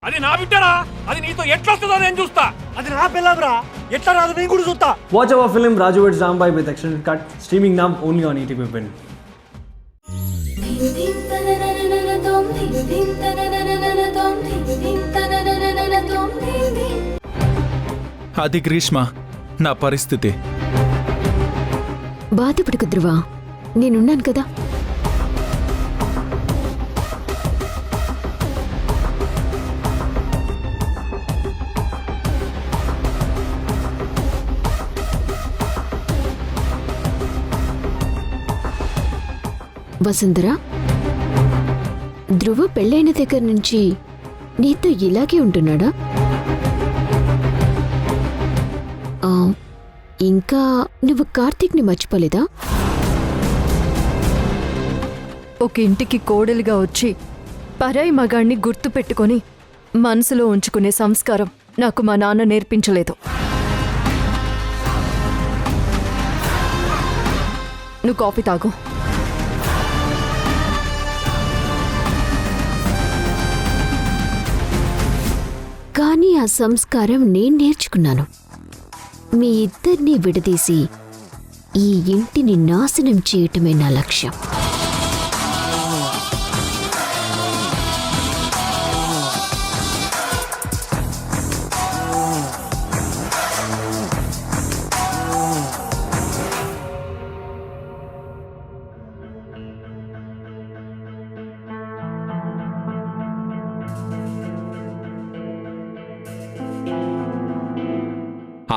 అది నా బిడ్డరా, అది నీతో ఎట్లా వస్తుందో నేను చూస్తా. అది నా పిల్లరా, ఎట్లా రాదు నేను కూడా చూస్తా. Watch our film Raju vs. Rambai with extended cut, streaming now only on ETV Win. అది గ్రీష్మ నా పరిస్థితి. బాధపడకు ధ్రువ, నేనున్నాను కదా. వసుంధర, ధ్రువ పెళ్ళైన దగ్గర నుంచి నీతో ఇలాగే ఉంటున్నాడా? ఇంకా నువ్వు కార్తీక్ని మర్చిపోలేదా? ఒక ఇంటికి కోడలిగా వచ్చి పరాయి మగాణ్ణి గుర్తు పెట్టుకొని మనసులో ఉంచుకునే సంస్కారం నాకు మా నాన్న నేర్పించలేదు. నువ్వు కాఫీ తాగు. కానీ ఆ సంస్కారం నేను నేర్చుకున్నాను. మీ ఇద్దరినీ విడదీసి ఈ ఇంటిని నాశనం చేయటమే నా లక్ష్యం.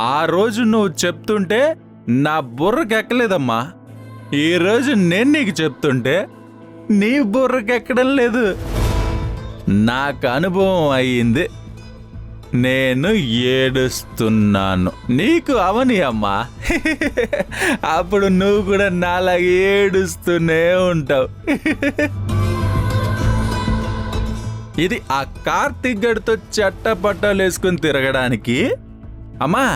ఆ రోజు నువ్వు చెప్తుంటే నా బుర్రకెక్కలేదమ్మా. ఈరోజు నేను నీకు చెప్తుంటే నీ బుర్రకెక్కడం లేదు. నాకు అనుభవం అయ్యింది. నేను ఏడుస్తున్నాను, నీకు అవని అమ్మా. అప్పుడు నువ్వు కూడా నాలాగే ఏడుస్తూనే ఉంటావు. ఇది ఆ కార్తీక్ గడితో చట్టపట్టాలు వేసుకుని తిరగడానికి అమ్మా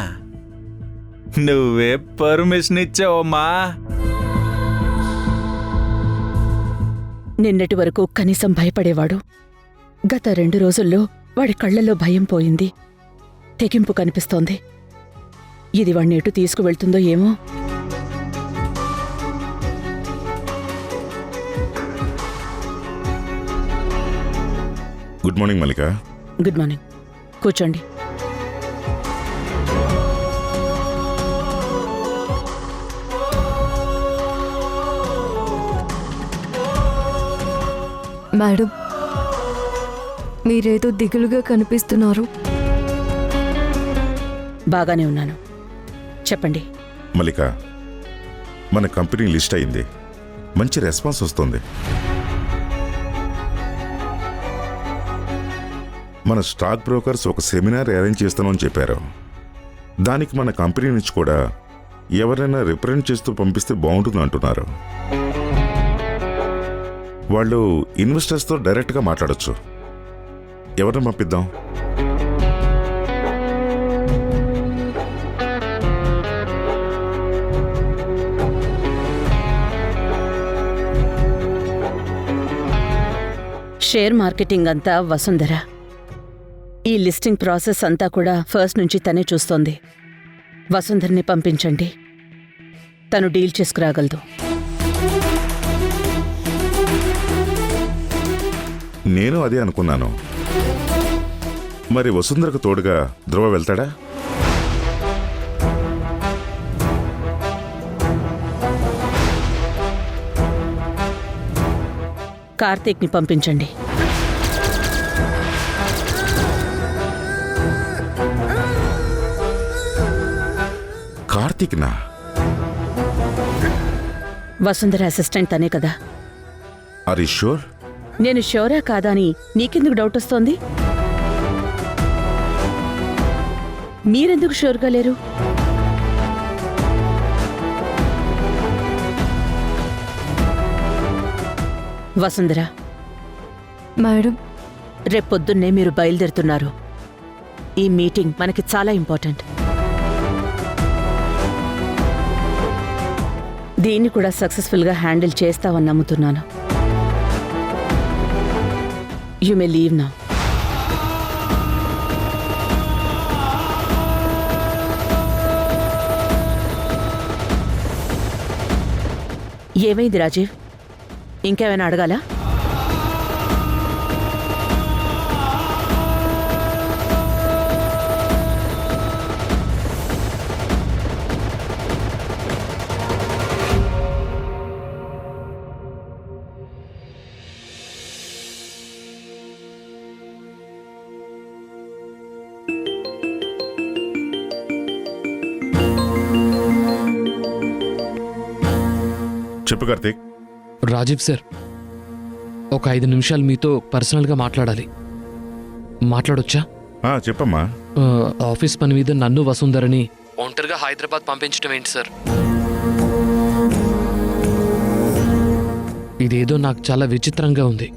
నువ్వే పర్మిషన్ ఇచ్చావమ్మా. నిన్నటి వరకు కనీసం భయపడేవాడు. గత 2 రోజుల్లో వాడి కళ్లలో భయం పోయింది. తెగింపు కనిపిస్తోంది. ఇది వాణ్ణి ఎటు తీసుకువెళ్తుందో ఏమో. Good morning Mallika. Good morning. కూర్చోండి. మేడం, మీరేదో దిగులుగా కనిపిస్తున్నారు. బాగానే ఉన్నాను, చెప్పండి. మల్లిక, మన కంపెనీ లిస్ట్ అయింది. మంచి రెస్పాన్స్ వస్తుంది. మన స్టాక్ బ్రోకర్స్ ఒక సెమినార్ అరేంజ్ చేస్తామని చెప్పారు. దానికి మన కంపెనీ నుంచి కూడా ఎవరైనా రిప్రజెంట్ చేస్తూ పంపిస్తే బాగుంటుంది అంటున్నారు. వాళ్ళు ఇన్వెస్టర్స్తో డైరెక్ట్గా మాట్లాడొచ్చు. ఎవరిని పంపిద్దాం? షేర్ మార్కెటింగ్ అంతా వసుంధర. ఈ లిస్టింగ్ ప్రాసెస్ అంతా కూడా ఫస్ట్ నుంచి తనే చూస్తోంది. వసుంధరని పంపించండి, తను డీల్ చేసుకురాగలదు. నేను అదే అనుకున్నాను. మరి వసుంధరకు తోడుగా ధ్రువ వెళ్తాడా? కార్తీక్ని పంపించండి. కార్తీక్నా? వసుంధర అసిస్టెంట్ తనే కదా. Are you sure? నేను షూరా కాదా అని నీకెందుకు డౌట్ వస్తోంది? మీరెందుకు షూర్గా లేరు? వసుంధర మేడం, రేపొద్దున్నే మీరు బయలుదేరుతున్నారు. ఈ మీటింగ్ మనకి చాలా ఇంపార్టెంట్. దీన్ని కూడా సక్సెస్ఫుల్గా హ్యాండిల్ చేస్తావని నమ్ముతున్నాను. You may leave now. ఏమైంది రాజీవ్? ఇంకేమైనా అడగాలా? చెప్పు కార్తీక్. రాజీవ్ సార్, ఒక 5 నిమిషాలు మీతో పర్సనల్గా మాట్లాడాలి. మాట్లాడొచ్చా? చెప్పమ్మా. ఆఫీస్ పని మీద నన్ను వసుంధరని ఒంటరిగా హైదరాబాద్ పంపించడం ఏంటి సార్? ఇదేదో నాకు చాలా విచిత్రంగా ఉంది.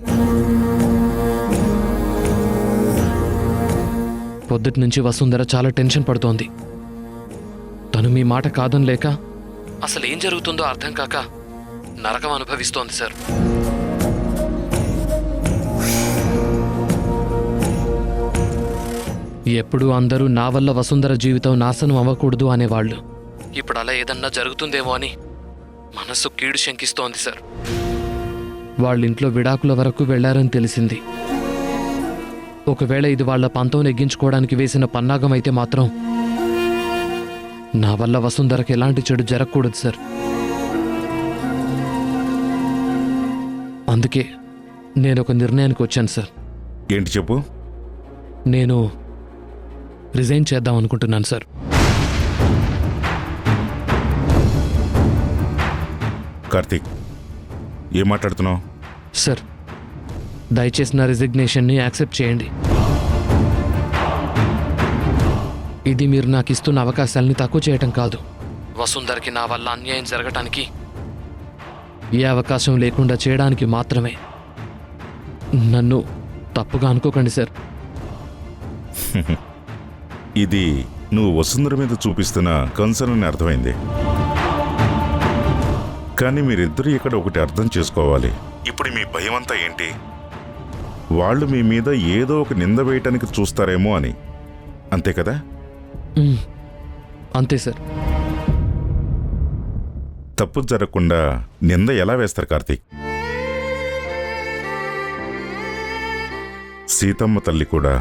పొద్దుటి నుంచి వసుంధర చాలా టెన్షన్ పడుతోంది. తను మీ మాట కాదనలేక అసలు ఏం జరుగుతుందో అర్థం కాక నరకం అనుభవిస్తోంది సార్. ఎప్పుడు అందరూ నా వల్ల వసుంధర జీవితం నాశనం అవ్వకూడదు అనేవాళ్ళు. ఇప్పుడు అలా ఏదన్నా జరుగుతుందేమో అని మనస్సు కీడు శంకిస్తోంది సార్. వాళ్ళింట్లో విడాకుల వరకు వెళ్లారని తెలిసింది. ఒకవేళ ఇది వాళ్ల పంతం నెగ్గించుకోవడానికి వేసిన పన్నాగం అయితే మాత్రం నా వల్ల వసుంధరకు ఎలాంటి చెడు జరగకూడదు సార్. అందుకే నేను ఒక నిర్ణయానికి వచ్చాను సార్. ఏంటి చెప్పు. నేను రిజైన్ చేద్దాం అనుకుంటున్నాను సార్. కార్తీక్, ఏం మాట్లాడుతున్నావు? సార్, దయచేసి నా రిజిగ్నేషన్ని యాక్సెప్ట్ చేయండి. ఇది మీరు నాకు ఇస్తున్న అవకాశాలని తక్కువ చేయటం కాదు, వసుంధరకి నా వల్ల అన్యాయం జరగటానికి ఏ అవకాశం లేకుండా చేయడానికి మాత్రమే. నన్ను తప్పుగా అనుకోకండి సార్. ఇది నువ్వు వసుంధర మీద చూపిస్తున్న కన్సర్న్ అని అర్థమైంది. కానీ మీరిద్దరూ ఇక్కడ ఒకటి అర్థం చేసుకోవాలి. ఇప్పుడు మీ భయం అంతా ఏంటి? వాళ్ళు మీ మీద ఏదో ఒక నింద వేయటానికి చూస్తారేమో అని, అంతే కదా? అంతే సార్. తప్పు జరగకుండా నింద ఎలా వేస్తారు కార్తీక్? సీతమ్మ తల్లి కూడా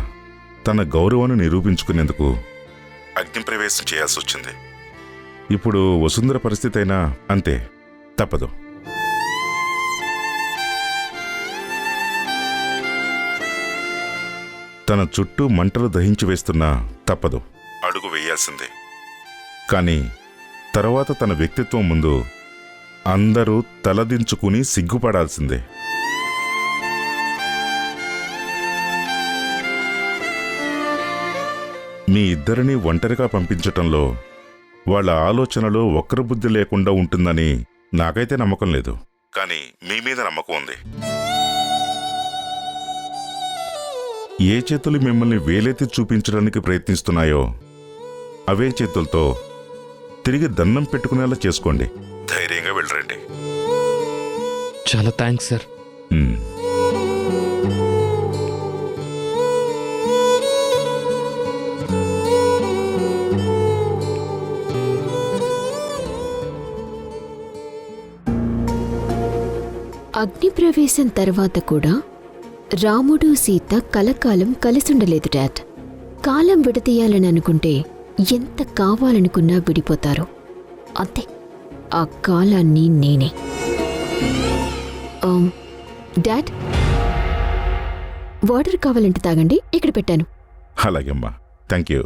తన గౌరవాన్ని నిరూపించుకునేందుకు అగ్నిప్రవేశం చేయాల్సి వచ్చింది. ఇప్పుడు వసుంధర పరిస్థితి అయినా అంతే, తప్పదు. తన చుట్టూ మంటలు దహించి వేస్తున్నా తప్పదు, అడుగు వేయాల్సిందే. కానీ తర్వాత తన వ్యక్తిత్వం ముందు అందరూ తలదించుకుని సిగ్గుపడాల్సిందే. మీ ఇద్దరినీ ఒంటరిగా పంపించటంలో వాళ్ళ ఆలోచనలో వక్ర బుద్ధి లేకుండా ఉంటుందని నాకైతే నమ్మకం లేదు. కానీ మీ మీద నమ్మకం ఉంది. ఏ చేతులు మిమ్మల్ని వేలెత్తి చూపించడానికి ప్రయత్నిస్తున్నాయో అవే చేతులతో తిరిగి దండం పెట్టుకునేలా చేసుకోండి. ధైర్యంగా వెళ్ళరండి. చాలా థ్యాంక్స్ సార్. అగ్నిప్రవేశం తర్వాత కూడా రాముడు సీత కలకాలం కలిసుండలేదు డాడ్. కాలం విడదీయాలని అనుకుంటే ఎంత కావాలనుకున్నా విడిపోతారు. అంతే, ఆ కాలాన్ని నేనే. డాడ్, వాటర్ కావాలంటే తాగండి, ఇక్కడ పెట్టాను. అలాగేమ్మా, థ్యాంక్ యూ.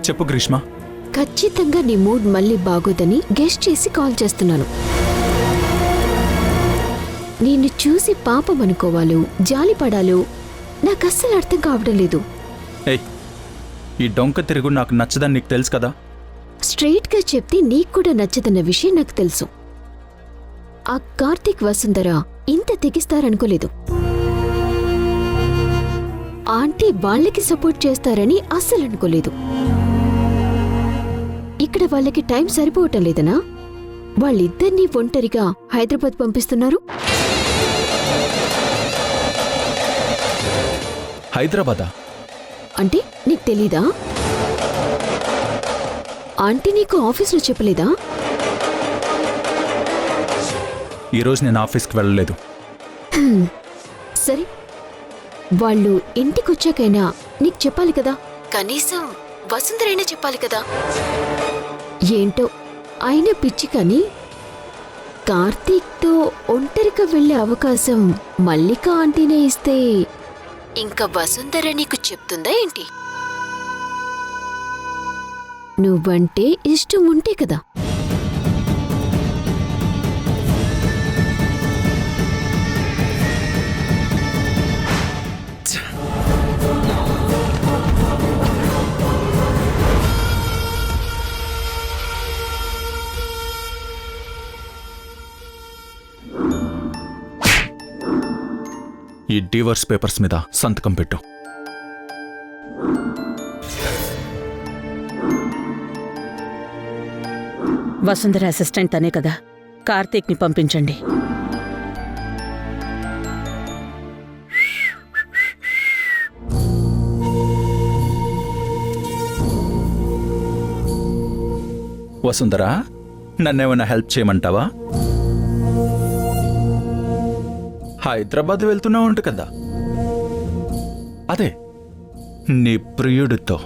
చెప్పు గ్రీష్మ. ఖచ్చితంగా నీ మూడ్ మళ్ళీ బాగోదని గెస్ట్ చేసి కాల్ చేస్తున్నాను. నిన్ను చూసి పాపం అనుకోవాలో జాలిపడాలో నాకస్సలు అర్థం కావడం లేదు. ఏయ్, ఈ డొంక తిరుగు నాకు నచ్చదని నీకు తెలుసు కదా. స్ట్రెయిట్ గా చెప్తే నీకు కూడా నచ్చదన్న విషయం నాకు తెలుసు. ఆ కార్తీక్ వసుంధర ఇంత తెగిస్తారనుకోలేదు. ఆంటీ వాళ్ళకి సపోర్ట్ చేస్తారని అస్సలు అనుకోలేదు. ఇక్కడ వాళ్ళకి టైం సరిపోవటం లేదనా వాళ్ళిద్దరినీ ఒంటరిగా హైదరాబాద్ పంపిస్తున్నారు? హైదరాబాదా? అంటే నీకు తెలీదా? ఆంటీ నీకు ఆఫీస్లో చెప్పలేదా? ఈరోజు నేను ఆఫీస్కి వెళ్ళలేదు. సరే, వాళ్ళు ఇంటికొచ్చాకైనా నీకు చెప్పాలి కదా, కనీసం వసుంధరైనా చెప్పాలి కదా. ఏంటో ఆయన పిచ్చి కానీ కార్తీక్తో ఒంటరిగా వెళ్లే అవకాశం మల్లిక ఆంటీనే ఇస్తే ఇంకా వసుంధర నీకు చెప్తుందా ఏంటి? నువ్వంటే ఇష్టం ఉంటే కదా. ఈ డివోర్స్ పేపర్స్ మీద సంతకం పెట్టు. వసుంధర అసిస్టెంట్ తనే కదా, కార్తీక్ని పంపించండి. వసుంధరా, నన్నేమైనా హెల్ప్ చేయమంటావా? హైదరాబాద్ వెళ్తున్నావు అంట కదా, అదే నీ ప్రియుడితో.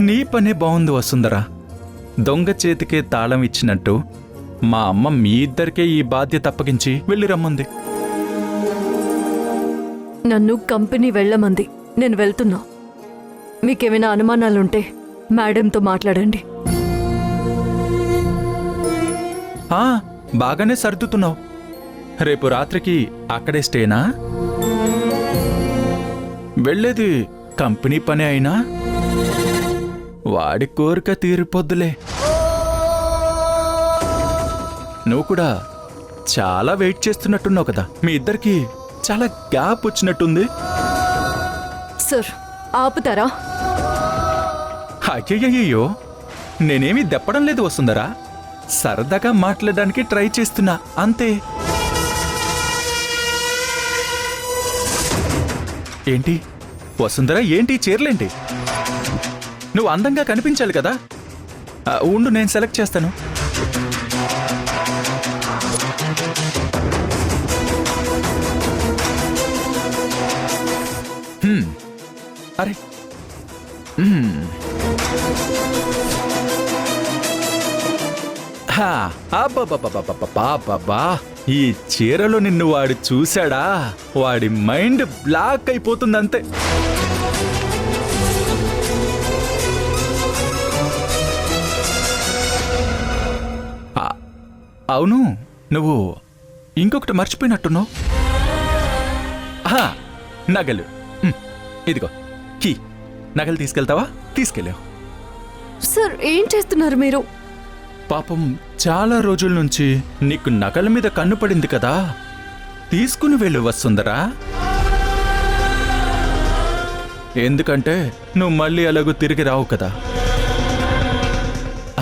నీ పనే బాగుంది వసుంధరా. దొంగ చేతికే తాళం ఇచ్చినట్టు మా అమ్మ మీ ఇద్దరికే ఈ బాధ్యత అప్పగించి వెళ్ళి రమ్మంది. నన్ను కంపెనీ వెళ్ళమంది, నేను వెళ్తున్నా. మీకేమైనా అనుమానాలుంటే మేడంతో మాట్లాడండి. బాగానే సర్దుతున్నావు. రేపు రాత్రికి అక్కడే స్టేనా? వెళ్ళేది కంపెనీ పని అయినా వాడి కోరిక తీరిపోద్దులే. నువ్వు కూడా చాలా వెయిట్ చేస్తున్నట్టున్నావు కదా. మీ ఇద్దరికి చాలా గ్యాప్ వచ్చినట్టుంది. సార్, ఆపుతారా? అయ్యయ్యో, నేనేమీ దెప్పడం లేదు వసుంధరా. సరదాగా మాట్లాడడానికి ట్రై చేస్తున్నా అంతే. ఏంటి వసుంధరా, ఏంటి చీరలేంటి? నువ్వు అందంగా కనిపించాలి కదా. ఉండు, నేను సెలెక్ట్ చేస్తాను. అరే, అబ్బా, ఈ చీరలో నిన్ను వాడు చూశాడా, వాడి మైండ్ బ్లాక్ అయిపోతుందంతే. అవును, నువ్వు ఇంకొకటి మర్చిపోయినట్టున్నావు. నగలు. ఇదిగో కీ. నగలు తీసుకెళ్తావా? తీసుకెళ్ళావు. సార్, ఏం చేస్తున్నారు మీరు? పాపం చాలా రోజుల నుంచి నీకు నగల మీద కన్ను పడింది కదా, తీసుకుని వెళ్ళు వసుంధరా. ఎందుకంటే నువ్వు మళ్ళీ అలాగూ తిరిగి రావు కదా.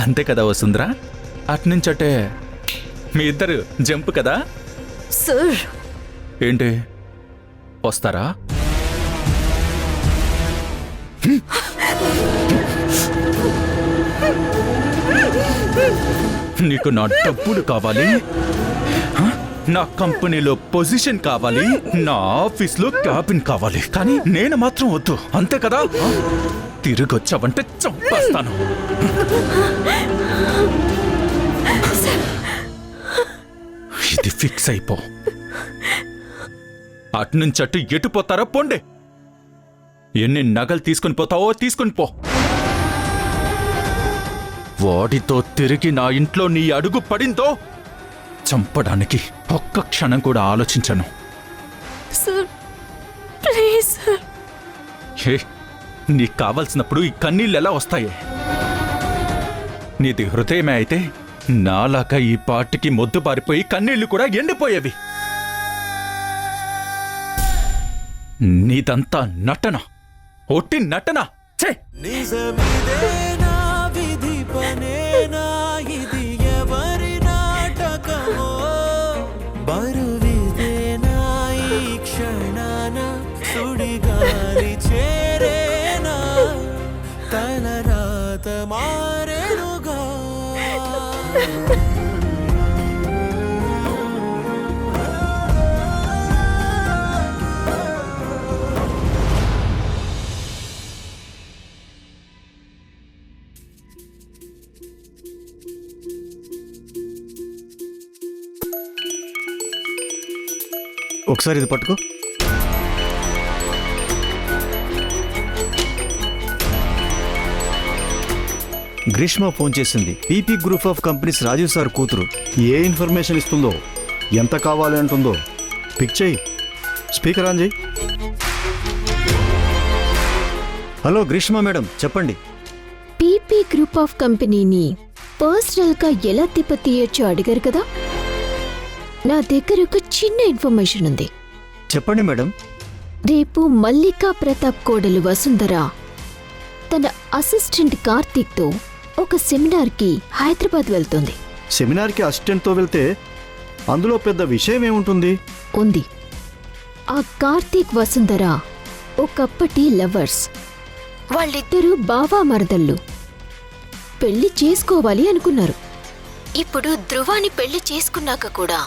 అంతే కదా వసుంధరా? అట్నుంచటే మీ ఇద్దరు జంప్ కదా. సార్, ఏంటి, వస్తారా? నీకు నా డబ్బులు కావాలి, నా కంపెనీలో పొజిషన్ కావాలి, నా ఆఫీస్లో క్యాబిన్ కావాలి, కానీ నేను మాత్రం వద్దు. అంతే కదా? తిరిగొచ్చావంటే చంపేస్తాను. ఇది ఫిక్స్ అయిపో. అట్నుంచట్టు ఎటు పోతారో పోండి. ఎన్ని నగలు తీసుకుని పోతావో తీసుకుని పో. వాడితో తిరిగి నా ఇంట్లో నీ అడుగు పడిందో చంపడానికి ఒక్క క్షణం కూడా ఆలోచించను. సార్, హే, నీకు కావలసినప్పుడు ఈ కన్నీళ్ళు ఎలా వస్తాయి? నీది హృదయమే అయితే నాలాగా ఈ పాటికి మొద్దు పారిపోయి కన్నీళ్లు కూడా ఎండిపోయేవి. నీదంతా నటన, ఒట్టి నటన. ఛే! ఒకసారి ఇది పట్టుకో. గ్రీష్మ ఫోన్ చేసింది. PP group of companies Rajeev sir కూతురు. ఏ ఇన్ఫర్మేషన్ ఇస్తుందో, ఎంత కావాలి అంటుందో పిక్ చేయి. స్పీకర్ ఆన్ చేయి. హలో గ్రీష్మ మేడం, చెప్పండి. పీపీ గ్రూప్ ఆఫ్ కంపెనీని పర్సనల్గా ఎలా తిప్పతీయొచ్చో అడిగారు కదా. నా దగ్గర ఒక చిన్న ఇన్ఫర్మేషన్ ఉంది. చెప్పండి మేడం. రేపు మల్లికా ప్రతాప్ కోడలు వసుంధర తన అసిస్టెంట్ కార్తీక్తో ఒక సెమినార్కి హైదరాబాద్ వెళ్తుంది. సెమినార్కి అసిస్టెంట్తో వెళ్తే అందులో పెద్ద విషయం ఏముంటుంది? ఉంది. ఆ కార్తీక్ వసుంధర ఒకప్పటి లవర్స్. వాళ్ళిద్దరూ బావా మరదళ్ళు. పెళ్లి చేసుకోవాలి అనుకున్నారు. ఇప్పుడు ధ్రువాని పెళ్లి చేసుకున్నాక కూడా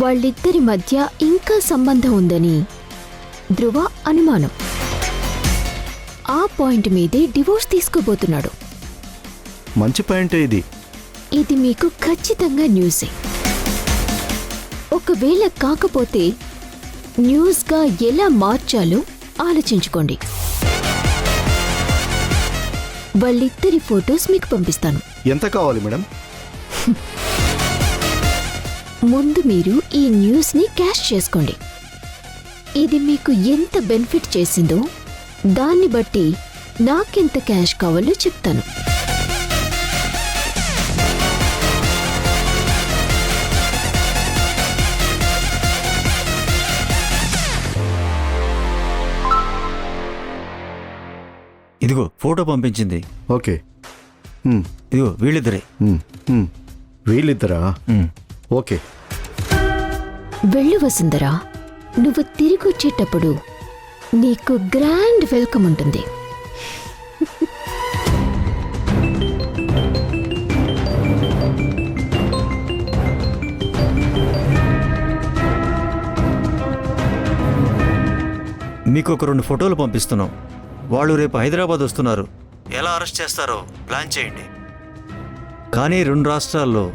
వాళ్ళిద్దరి మధ్య ఇంకా సంబంధం ఉందని ధ్రువ అనుమానం. ఆ పాయింట్ మీదే డివోర్స్ తీసుకోబోతున్నాడు. మంచి పాయింటే ఇది. ఇది మీకు ఖచ్చితంగా న్యూసే. ఒకవేళ కాకపోతే న్యూస్గా ఎలా మార్చాలో ఆలోచించుకోండి. వాళ్ళిద్దరి ఫొటోస్ మీకు పంపిస్తాను. ఎంత కావాలి మేడం? ముందు మీరు ఈ న్యూస్ని క్యాష్ చేసుకోండి. ఇది మీకు ఎంత బెనిఫిట్ చేసిందో దాన్ని బట్టి నాకెంత క్యాష్ కావాలో చెప్తాను. ఇదిగో ఫోటో పంపించింది. ఓకే. ఇదిగో వీళ్ళిద్దరే. వీళ్ళిద్దరా? ఓకే. వెళ్ళు వసుంధరా, నువ్వు తిరిగి వచ్చేటప్పుడు నీకు గ్రాండ్ వెల్కమ్ ఉంటుంది. మీకు ఒక 2 ఫోటోలు పంపిస్తున్నాం. వాళ్ళు రేపు హైదరాబాద్ వస్తున్నారు. ఎలా అరెస్ట్ చేస్తారో ప్లాన్ చేయండి. కానీ 2 రాష్ట్రాల్లో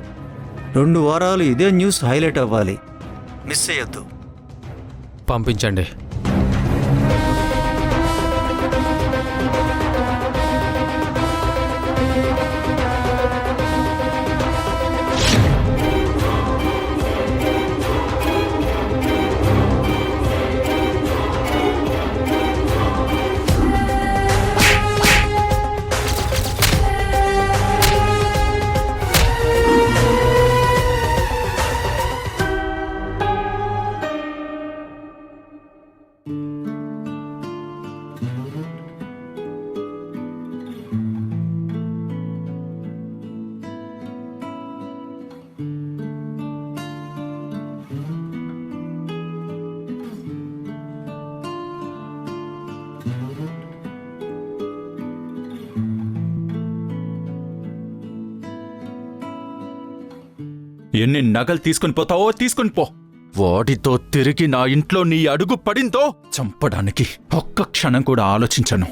2 వారాలు ఇదే న్యూస్ హైలైట్ అవ్వాలి. మిస్ చేయొద్దు. పంపించండి. ఎన్ని నగలు తీసుకుని పోతావో తీసుకుని పో. వాటితో తిరిగి నా ఇంట్లో నీ అడుగు పడిందో చంపడానికి ఒక్క క్షణం కూడా ఆలోచించను.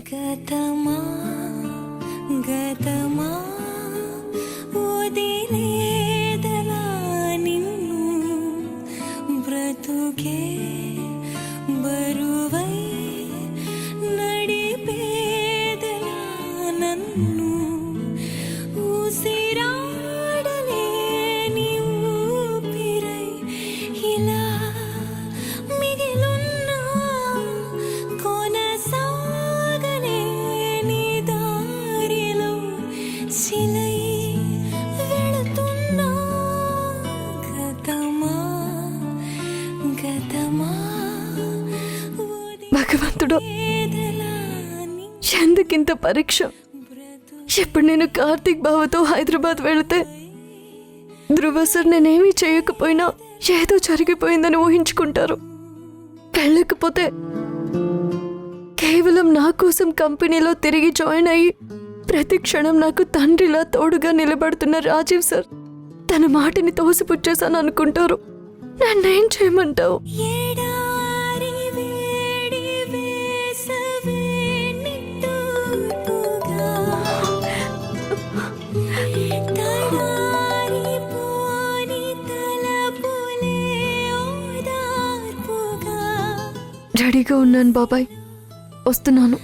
మిగిలున్నా కొనసాగ పెద్ద పరీక్ష. ఇప్పుడు నేను కార్తీక్ బావతో హైదరాబాద్ వెళితే ధ్రువ సార్ నేనేమీ చేయకపోయినా ఏదో జరిగిపోయిందని ఊహించుకుంటారు. వెళ్ళకపోతే కేవలం నా కోసం కంపెనీలో తిరిగి జాయిన్ అయ్యి ప్రతి క్షణం నాకు తండ్రిలా తోడుగా నిలబడుతున్న రాజీవ్ సార్ తన మాటని తోసిపుచ్చేసాను అనుకుంటారు. నన్నేం చేయమంటావు? రెడీగా ఉన్నాను బాబాయ్, వస్తున్నాను.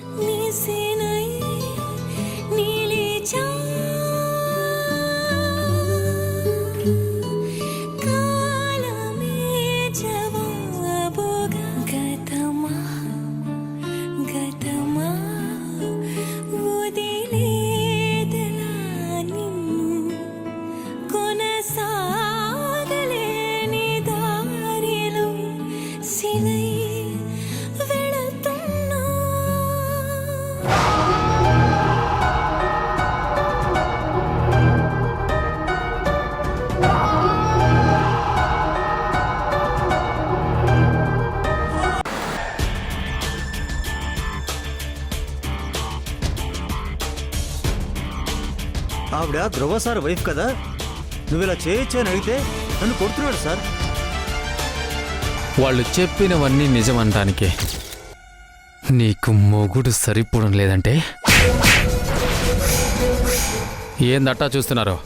ఆవిడ ధ్రువ సార్ వైఫ్ కదా, నువ్వు ఇలా చేయొచ్చు అని అడిగితే నన్ను కొడుతున్నాడు సార్. వాళ్ళు చెప్పినవన్నీ నిజమనటానికే నీకు మొగుడు సరిపోవడం లేదంటే ఏందట్టా చూస్తున్నారో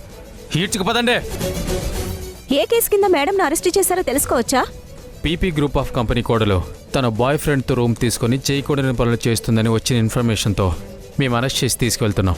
ఈడ్చుకుపదండే. ఏ కేసు కింద మేడంను అరెస్ట్ చేశారో తెలుసుకోవచ్చా? పీపీ గ్రూప్ ఆఫ్ కంపెనీ కోడలో తన బాయ్ ఫ్రెండ్తో రూమ్ తీసుకొని చేయకూడని పనులు చేస్తుందని వచ్చిన ఇన్ఫర్మేషన్తో మేము అరెస్ట్ చేసి తీసుకెళ్తున్నాం.